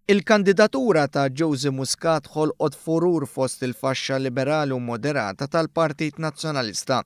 Il-kandidatura ta' Joseph Muscat ħolqot furur fost il-faxxa liberali u moderata tal-Partit Nazzjonalista.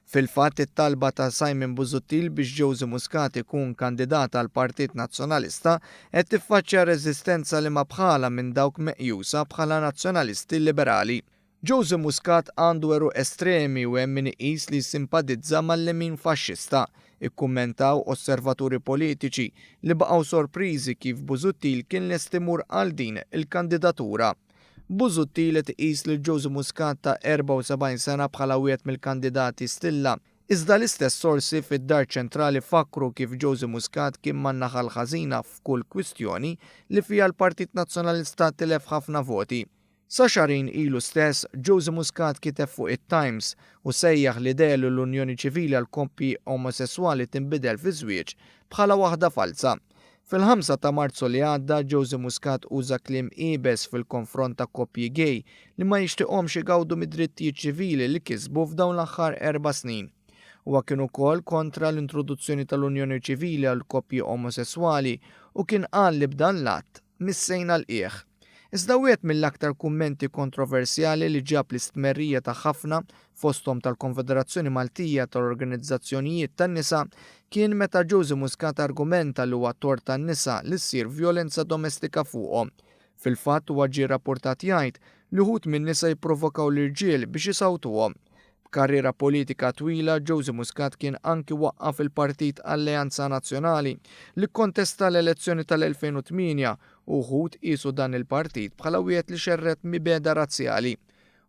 Fil-fatt it-talba ta' Simon Busuttil biex Joseph Muscat ikun kandidat għal Partit Nazzjonalista qed tiffaċċja reżistenza li ma bħala minn dawk meqjusa bħala nazzjonalisti liberali. Joseph Muscat għandu eru estremi u hemm min iqis li simpatizza mal-lemin faxxista. Ikkummentaw osservaturi politiċi li baqgħu sorpriżi kif Busuttil kien lest imur għal din il-kandidatura. Busuttil qed iqis lil Joseph Muscat ta' 74 sena bħala wieħed mill-kandidati stilla. Iżda l-istess sorsi fid-Dar Ċentrali fakru kif Joseph Muscat kien man-naħa l-ħażina f'kull kwistjoni li fiha l-Partit Nazzjonalista tilef ħafna voti. Sa xarin ilu stess, Joseph Muscat kiteb fuq it-Times u sejjaħ l-idea li l-Unjoni Ċivili għal koppji omosessuali tinbidel fi żwieġ bħala waħda falsa. Fil-5 ta' Marzu li għadda, Joseph Muscat uża kliem qiebes fil-konfront ta' koppji gay li ma jixtieqhomx igawdu mid-drittijiet ċivili li kisbu f'dawn l-aħħar 4 snin. Huwa kien ukoll kontra l-introduzzjoni tal-Unjoni Ċivili għal koppji omosessuali u kien qal li b'dan l-att missejna l-qiegħ. Iżda wieħed mill-aktar kummenti kontroversjali li ġab l-istmerrija ta' ħafna fosthom tal-Konfederazzjoni Maltija tal-Organizzazzjonijiet tan-nisa kien meta Joseph Muscat argumenta li huwa tort tan-nisa li ssir vjolenza domestika fuqhom. Fil-fatt huwa ġie rapportat jgħid li wħud min-nisa jipprovokaw l-irġiel biex isawtuhom. B'karriera politika twila, Joseph Muscat kien anki waqqaf il-Partit Alleanza Nazzjonali li kontesta l-elezzjoni tal-2008 u wħud qisu dan il-partit bħala wieħed li xerret mibeda razzjali.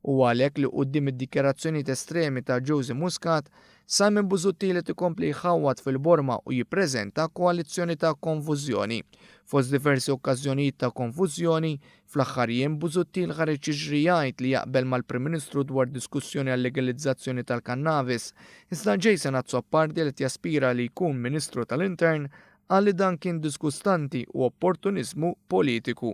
U għalhekk li quddiem id-dikjarazzjonijiet estremi ta' Joseph Muscat, Simon Busuttil qed ikompli jħawwad fil-Borma u jippreżenta koalizzjoni ta' konfużjoni. Fost diversi okkażjonijiet ta' konfużjoni, fl-aħħar jiem Busuttil ħareġ jiġri jgħid li jaqbel mal-Prim Ministru dwar diskussjoni għal legalizzazzjoni tal-kannabis, iżda Jason Azzopardi li jaspira li jkun Ministru tal-Intern għalli dan kien diskustanti u opportunizmu politiku.